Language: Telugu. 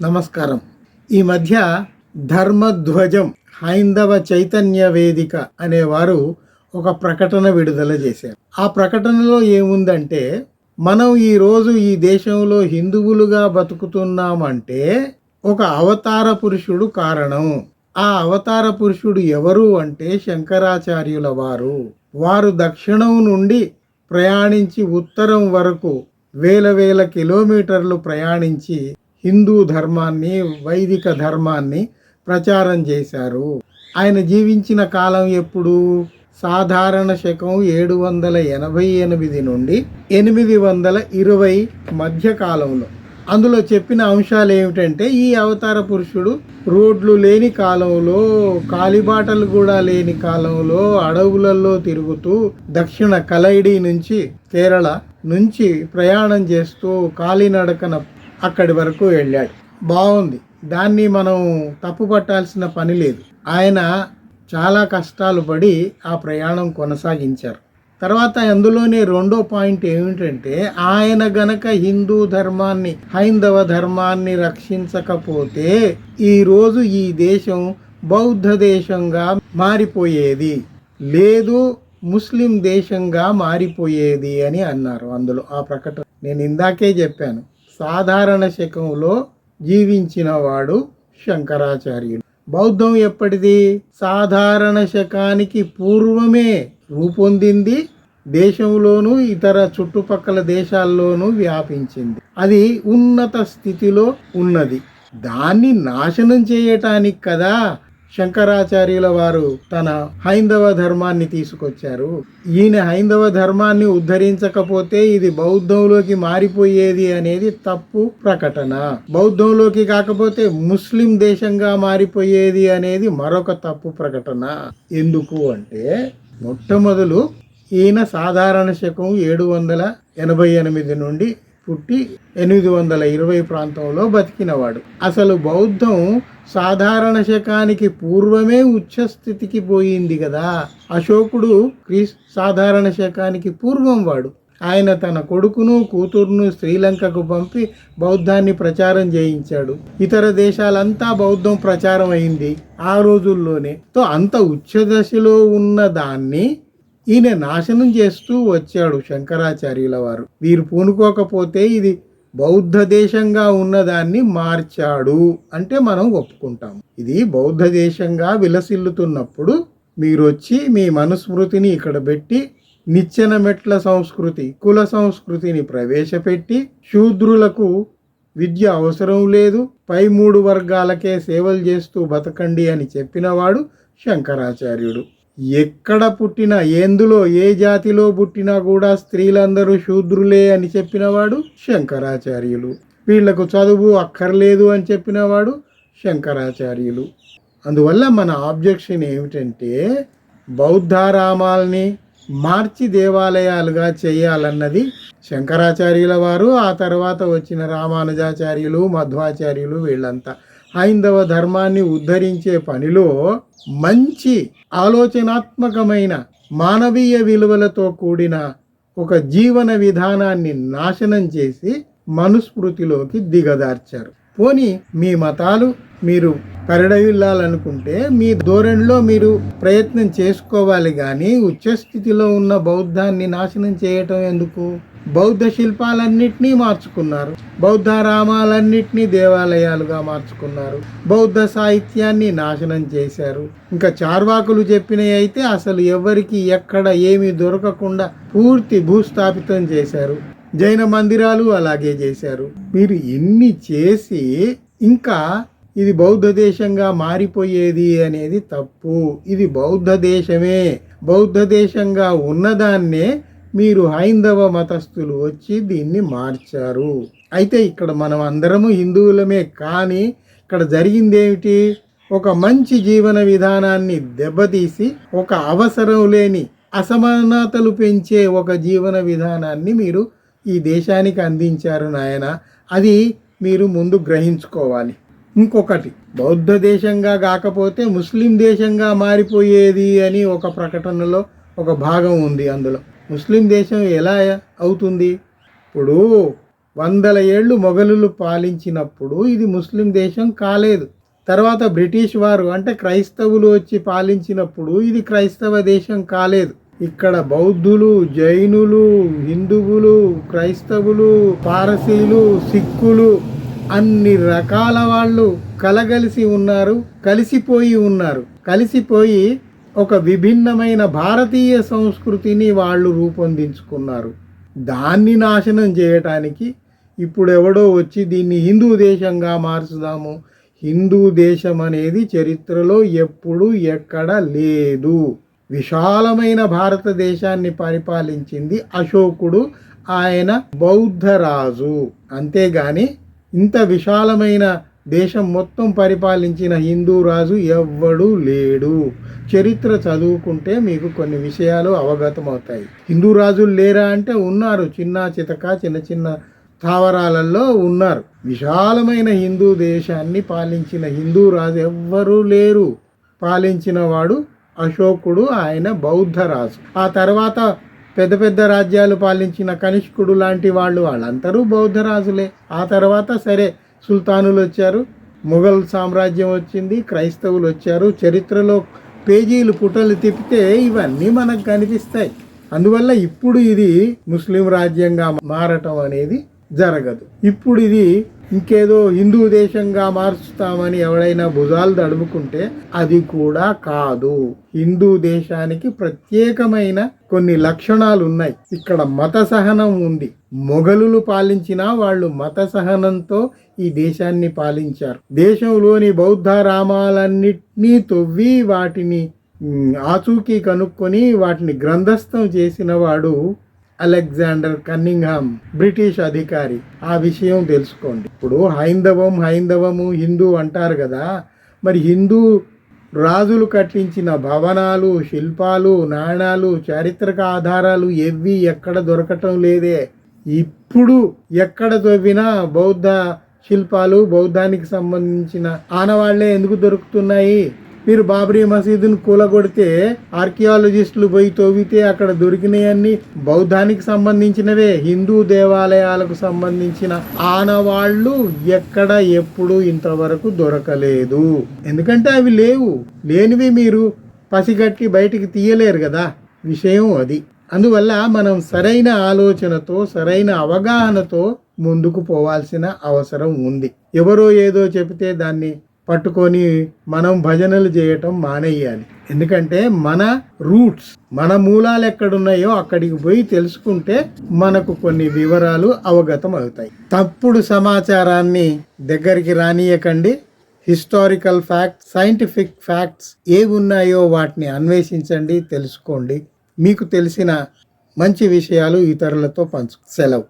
నమస్కారం. ఈ మధ్య ధర్మధ్వజం హైందవ చైతన్య వేదిక అనేవారు ఒక ప్రకటన విడుదల చేశారు. ఆ ప్రకటనలో ఏముందంటే, మనం ఈరోజు ఈ దేశంలో హిందువులుగా బతుకుతున్నామంటే ఒక అవతార పురుషుడు కారణం. ఆ అవతార పురుషుడు ఎవరు అంటే శంకరాచార్యుల వారు. వారు దక్షిణం నుండి ప్రయాణించి ఉత్తరం వరకు వేల వేల కిలోమీటర్లు ప్రయాణించి హిందూ ధర్మాన్ని, వైదిక ధర్మాన్ని ప్రచారం చేశారు. ఆయన జీవించిన కాలం ఎప్పుడు? సాధారణ శకం 788 నుండి 820 మధ్య కాలంలో. అందులో చెప్పిన అంశాలు ఏమిటంటే, ఈ అవతార పురుషుడు రోడ్లు లేని కాలంలో, కాలిబాటలు కూడా లేని కాలంలో అడవులలో తిరుగుతూ దక్షిణ కలైడి నుంచి, కేరళ నుంచి ప్రయాణం చేస్తూ కాలినడకన అక్కడి వరకు వెళ్ళాడు. బాగుంది, దాన్ని మనం తప్పు పట్టాల్సిన పని లేదు. ఆయన చాలా కష్టాలు పడి ఆ ప్రయాణం కొనసాగించారు. తర్వాత అందులోనే రెండో పాయింట్ ఏమిటంటే, ఆయన గనక హిందూ ధర్మాన్ని, హైందవ ధర్మాన్ని రక్షించకపోతే ఈరోజు ఈ దేశం బౌద్ధ దేశంగా మారిపోయేది, లేదు ముస్లిం దేశంగా మారిపోయేది అని అన్నారు. అందులో ఆ ప్రకటన నేను ఇందాకే చెప్పాను. సాధారణ శకంలో జీవించిన వాడు శంకరాచార్యులు. బౌద్ధం ఎప్పటిది? సాధారణ శకానికి పూర్వమే రూపొందింది, దేశంలోనూ ఇతర చుట్టుపక్కల దేశాల్లోనూ వ్యాపించింది. అది ఉన్నత స్థితిలో ఉన్నది. దాన్ని నాశనం చేయటానికి కదా శంకరాచార్యుల వారు తన హైందవ ధర్మాన్ని తీసుకొచ్చారు. ఈయన హైందవ ధర్మాన్ని ఉద్ధరించకపోతే ఇది బౌద్ధంలోకి మారిపోయేది అనేది తప్పు ప్రకటన. బౌద్ధంలోకి కాకపోతే ముస్లిం దేశంగా మారిపోయేది అనేది మరొక తప్పు ప్రకటన. ఎందుకు అంటే, మొట్టమొదలు ఈయన సాధారణ శకం 788 నుండి పుట్టి 820 ప్రాంతంలో బతికినవాడు. అసలు బౌద్ధం సాధారణ శకానికి పూర్వమే ఉచ్చస్థితికి పోయింది కదా. అశోకుడు సాధారణ శకానికి పూర్వం వాడు. ఆయన తన కొడుకును, కూతురును శ్రీలంకకు పంపి బౌద్ధాన్ని ప్రచారం చేయించాడు. ఇతర దేశాలంతా బౌద్ధం ప్రచారం అయింది ఆ రోజుల్లోనే. అంత ఉచ్చ దశలో ఉన్న దాన్ని ఈయన నాశనం చేస్తూ వచ్చాడు శంకరాచార్యుల వారు. వీరు పూనుకోకపోతే ఇది బౌద్ధ దేశంగా ఉన్నదాన్ని మార్చాడు అంటే మనం ఒప్పుకుంటాం. ఇది బౌద్ధ దేశంగా విలసిల్లుతున్నప్పుడు మీరు వచ్చి మీ మనుస్మృతిని ఇక్కడ పెట్టి నిచ్చెన మెట్ల సంస్కృతి, కుల సంస్కృతిని ప్రవేశపెట్టి శూద్రులకు విద్య అవసరం లేదు, పై 3 వర్గాలకే సేవలు చేస్తూ బతకండి అని చెప్పినవాడు శంకరాచార్యుడు. ఎక్కడ పుట్టినా, ఎందులో ఏ జాతిలో పుట్టినా కూడా స్త్రీలందరూ శూద్రులే అని చెప్పినవాడు శంకరాచార్యులు. వీళ్లకు చదువు అక్కర్లేదు అని చెప్పినవాడు శంకరాచార్యులు. అందువల్ల మన ఆబ్జెక్షన్ ఏమిటంటే, బౌద్ధారామాల్ని మార్చి దేవాలయాలుగా చేయాలన్నది శంకరాచార్యుల వారు, ఆ తర్వాత వచ్చిన రామానుజాచార్యులు, మధ్వాచార్యులు, వీళ్ళంతా హైందవ ధర్మాన్ని ఉద్ధరించే పనిలో మంచి ఆలోచనాత్మకమైన మానవీయ విలువలతో కూడిన ఒక జీవన విధానాన్ని నాశనం చేసి మనుస్మృతిలోకి దిగదార్చారు. పోనీ మీ మతాలు మీరు పెరడవిల్లాలనుకుంటే మీ ధోరణిలో మీరు ప్రయత్నం చేసుకోవాలి, కానీ ఉచ్చస్థితిలో ఉన్న బౌద్ధాన్ని నాశనం చేయటం ఎందుకు? బౌద్ధ శిల్పాలన్నిటినీ మార్చుకున్నారు, బౌద్ధారామాలన్నిటినీ దేవాలయాలుగా మార్చుకున్నారు, బౌద్ధ సాహిత్యాన్ని నాశనం చేశారు. ఇంకా చార్వాకులు చెప్పినవి అయితే అసలు ఎవరికి ఎక్కడ ఏమీ దొరకకుండా పూర్తి భూస్థాపితం చేశారు. జైన మందిరాలు అలాగే చేశారు. మీరు ఇన్ని చేసి ఇంకా ఇది బౌద్ధ దేశంగా మారిపోయేది అనేది తప్పు. ఇది బౌద్ధ దేశమే. బౌద్ధ దేశంగా ఉన్నదాన్నే మీరు హైందవ మతస్థులు వచ్చి దీన్ని మార్చారు. అయితే ఇక్కడ మనం అందరము హిందువులమే, కానీ ఇక్కడ జరిగింది ఏమిటి? ఒక మంచి జీవన విధానాన్ని దెబ్బతీసి ఒక అవసరం లేని అసమానతలు పెంచే ఒక జీవన విధానాన్ని మీరు ఈ దేశానికి అందించారు నాయన. అది మీరు ముందు గ్రహించుకోవాలి. ఇంకొకటి, బౌద్ధ దేశంగా కాకపోతే ముస్లిం దేశంగా మారిపోయేది అని ఒక ప్రకటనలో ఒక భాగం ఉంది. అందులో ముస్లిం దేశం ఎలా అవుతుంది? ఇప్పుడు వందల ఏళ్ళు మొఘలులు పాలించినప్పుడు ఇది ముస్లిం దేశం కాలేదు. తర్వాత బ్రిటిష్ వారు అంటే క్రైస్తవులు వచ్చి పాలించినప్పుడు ఇది క్రైస్తవ దేశం కాలేదు. ఇక్కడ బౌద్ధులు, జైనులు, హిందువులు, క్రైస్తవులు, పారసీలు, సిక్కులు అన్ని రకాల వాళ్ళు కలగలిసి ఉన్నారు, కలిసిపోయి ఒక విభిన్నమైన భారతీయ సంస్కృతిని వాళ్ళు రూపొందించుకున్నారు. దాన్ని నాశనం చేయటానికి ఇప్పుడు ఎవడో వచ్చి దీన్ని హిందూ దేశంగా మార్చుదాము. హిందూ దేశం అనేది చరిత్రలో ఎప్పుడు ఎక్కడ లేదు. విశాలమైన భారతదేశాన్ని పరిపాలించింది అశోకుడు, ఆయన బౌద్ధ రాజు. అంతేగాని ఇంత విశాలమైన దేశం మొత్తం పరిపాలించిన హిందూ రాజు ఎవ్వడూ లేడు. చరిత్ర చదువుకుంటే మీకు కొన్ని విషయాలు అవగతమవుతాయి. హిందూ రాజులు లేరా అంటే ఉన్నారు, చిన్న చిన్న స్థావరాలలో ఉన్నారు. విశాలమైన హిందూ దేశాన్ని పాలించిన హిందూ రాజు ఎవ్వరూ లేరు. పాలించిన వాడు అశోకుడు, ఆయన బౌద్ధ రాజు. ఆ తర్వాత పెద్ద పెద్ద రాజ్యాలు పాలించిన కనిష్కుడు లాంటి వాళ్ళందరూ బౌద్ధ రాజులే. ఆ తర్వాత సరే సుల్తానులు వచ్చారు, మొఘల్ సామ్రాజ్యం వచ్చింది, క్రైస్తవులు వచ్చారు. చరిత్రలో పేజీలు పుటలు తిప్పితే ఇవన్నీ మనకు కనిపిస్తాయి. అందువల్ల ఇప్పుడు ఇది ముస్లిం రాజ్యంగా మారటం అనేది జరగదు. ఇప్పుడు ఇది ఇంకేదో హిందూ దేశంగా మార్చుతామని ఎవడైనా భుజాలు తడుముకుంటే అది కూడా కాదు. హిందూ దేశానికి ప్రత్యేకమైన కొన్ని లక్షణాలు ఉన్నాయి. ఇక్కడ మత సహనం ఉంది. మొఘలులు పాలించినా వాళ్ళు మత సహనంతో ఈ దేశాన్ని పాలించారు. దేశంలోని బౌద్ధ రామాలన్నిటినీ తవ్వి వాటిని ఆచూకీ కనుక్కొని వాటిని గ్రంథస్థం చేసిన వాడు అలెగ్జాండర్ కన్నింగ్హామ్, బ్రిటిష్ అధికారి. ఆ విషయం తెలుసుకోండి. ఇప్పుడు హైందవము హిందూ అంటారు కదా, మరి హిందూ రాజులు కట్టించిన భవనాలు, శిల్పాలు, నాణాలు, చారిత్రక ఆధారాలు ఎవ్వి ఎక్కడ దొరకటం లేదే. ఇప్పుడు ఎక్కడ తవ్వినా బౌద్ధ శిల్పాలు, బౌద్ధానికి సంబంధించిన ఆనవాళ్లే ఎందుకు దొరుకుతున్నాయి? మీరు బాబ్రీ మసీదును కూలగొడితే ఆర్కియాలజిస్టులు పోయి తవ్వితే అక్కడ దొరికినవన్నీ బౌద్ధానికి సంబంధించినవే. హిందూ దేవాలయాలకు సంబంధించిన ఆనవాళ్లు ఎక్కడ ఎప్పుడు ఇంతవరకు దొరకలేదు. ఎందుకంటే అవి లేవు. లేనివి మీరు పసిగట్టి బయటికి తీయలేరు కదా. విషయం అది. అందువల్ల మనం సరైన ఆలోచనతో, సరైన అవగాహనతో ముందుకు పోవాల్సిన అవసరం ఉంది. ఎవరో ఏదో చెబితే దాన్ని పట్టుకొని మనం భజనలు చేయటం మానేయాలి. ఎందుకంటే మన రూట్స్, మన మూలాలు ఎక్కడున్నాయో అక్కడికి పోయి తెలుసుకుంటే మనకు కొన్ని వివరాలు అవగతం అవుతాయి. తప్పుడు సమాచారాన్ని దగ్గరికి రానియకండి. హిస్టారికల్ ఫ్యాక్ట్స్, సైంటిఫిక్ ఫ్యాక్ట్స్ ఏవి ఉన్నాయో వాటిని అన్వేషించండి, తెలుసుకోండి. మీకు తెలిసిన మంచి విషయాలు ఇతరులతో సెలవు.